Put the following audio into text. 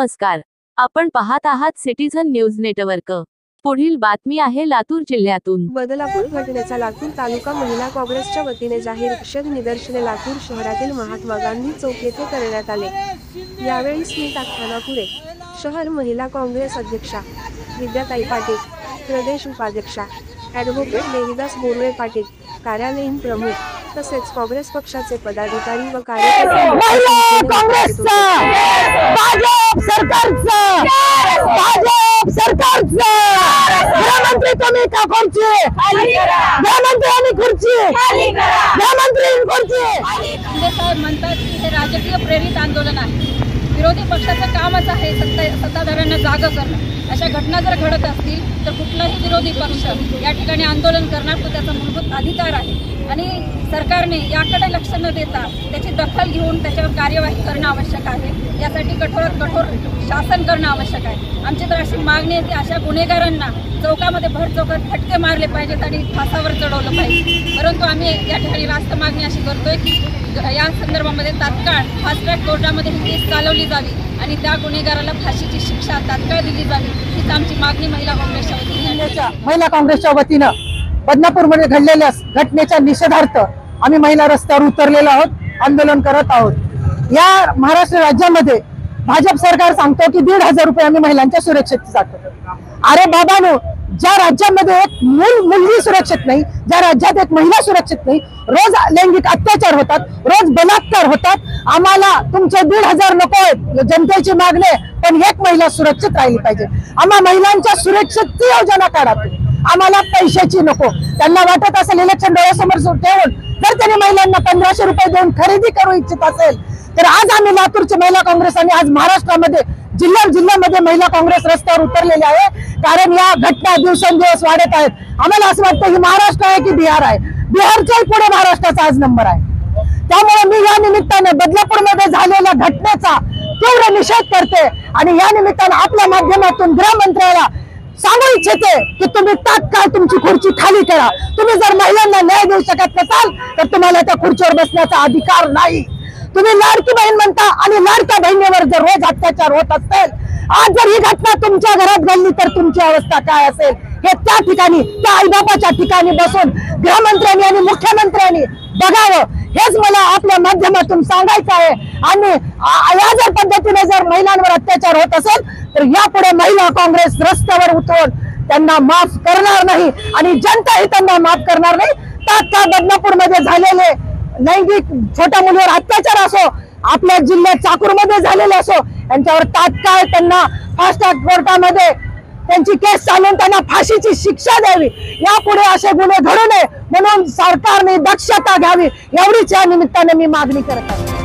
नमस्कार, आपण पाहत आहात सिटीझन न्यूज नेटवर्क। पुढील बातमी आहे लातूर जिल्ह्यातून। बदलापूर घटनेचा लातूर तालुका महिला काँग्रेसच्या वतीने जाहीर निषेध निदर्शने लातूर शहरातील महात्मा गांधी चौक येथे करण्यात आले। यावेळी स्मिता खानापुरे, शहर महिला काँग्रेस अध्यक्षा विद्याताई पाटील, प्रदेश उपाध्यक्षा ॲडव्होकेट देवीदास बोरवे पाटील, कार्यालयीन प्रमुख तसेच काँग्रेस पक्षाचे पदाधिकारी व कार्यकर्ते गृहमंत्री तुम्ही का खुर्ची गृहमंत्री आणि खुर्ची गृहमंत्री खुर्ची साहेब म्हणतात की हे राजकीय प्रेरित आंदोलन आहे। विरोधी पक्षाचं कामच आहे सत्ताधाऱ्यांना जागा करणं। अशा घटना जर घडत असतील तर कुठलाही विरोधी पक्ष या ठिकाणी आंदोलन करणार, तो त्याचा मूलभूत अधिकार आहे आणि सरकारने याकडे लक्ष न देता त्याची दखल घेऊन त्याच्यावर कार्यवाही करणं आवश्यक आहे। यासाठी कठोरात कठोर शासन करणं आवश्यक आहे। आमची तर अशी मागणी आहे की अशा गुन्हेगारांना चौकामध्ये भरचौकात फटके मारले पाहिजेत आणि फासावर चढवलं पाहिजे। परंतु आम्ही या ठिकाणी रास्त मागणी अशी करतोय की या संदर्भामध्ये तात्काळ फास्ट ट्रॅक कोर्टामध्ये ही केस चालवली जावी आणि त्या गुन्हेगाराला फाशीची शिक्षा तात्काळ दिली जावी, हीच आमची मागणी महिला काँग्रेसच्या वतीने। महिला काँग्रेसच्या वतीनं बदनापूरमध्ये घडलेल्या घटनेच्या निषेधार्थ आम्ही महिला रस्त्यावर उतरलेलो आहोत, आंदोलन करत आहोत। या महाराष्ट्र राज्यामध्ये भाजप सरकार सांगतो की 1,500 रुपये आम्ही महिलांच्या सुरक्षेसाठी जातो। अरे बाबांनो, ज्या राज्यामध्ये एक मुलगी सुरक्षित नाही, ज्या राज्यात एक महिला सुरक्षित नाही, रोज लैंगिक अत्याचार होतात, रोज बलात्कार होतात, आम्हाला तुमचे 1,500 नको आहेत, जनतेची मागणी आहे, पण एक महिला सुरक्षित राहिली पाहिजे। आम्हा महिलांच्या सुरक्षेची योजना काढा, आम्हाला पैशाची नको। त्यांना वाटत असेल इलेक्शन डोळ्यासमोर ठेवून जर त्यांनी महिलांना 1,500 रुपये देऊन खरेदी करू इच्छित असेल तर आज आम्ही लातूरची महिला काँग्रेस आणि आज महाराष्ट्रामध्ये जिल्ह्यामध्ये महिला काँग्रेस रस्त्यावर उतरलेली आहे, कारण या घटना दिवसेंदिवस वाढत आहेत। आम्हाला असं वाटतं की महाराष्ट्र आहे की बिहार आहे, बिहारच्या पुढे महाराष्ट्राचा आज नंबर आहे। त्यामुळे मी या निमित्ताने बदलापूरमध्ये झालेल्या घटनेचा तीव्र निषेध करते आणि या निमित्ताने आपल्या माध्यमातून गृहमंत्र्याला सांगू इच्छिते की तुम्ही तात्काळ तुमची खुर्ची खाली करा। तुम्ही जर महिलांना न्याय देऊ शकत नसाल तर तुम्हाला त्या खुर्चीवर बसण्याचा अधिकार नाही। तुम्ही लाडकी बहीण म्हणता आणि लाडक्या बहिणीवर जर रोज अत्याचार होत असेल, आज जर ही घटना तुमच्या घरात घडली तर तुमची अवस्था काय असेल हे त्या ठिकाणी त्या आईबापाच्या ठिकाणी बसून गृहमंत्र्यांनी आणि मुख्यमंत्र्यांनी बघावं, हेच मला आपल्या माध्यमातून सांगायचं आहे। आणि या जर पद्धतीने जर महिलांवर अत्याचार होत असेल तर यापुढे महिला काँग्रेस रस्त्यावर उतरून त्यांना माफ करणार नाही आणि जनताही त्यांना माफ करणार नाही। तात्काळ बदनापूरमध्ये झालेले लैंगिक छोट्या मुलीवर अत्याचार असो, आपल्या जिल्ह्यात चाकूरमध्ये झालेले असो, यांच्यावर तात्काळ त्यांना फास्ट ट्रॅक कोर्टामध्ये त्यांची केस चालवून त्यांना फाशीची शिक्षा द्यावी। यापुढे असे गुन्हे घडू नये म्हणून सरकारने दक्षता घ्यावी, एवढीच या निमित्ताने मी मागणी करत आहे।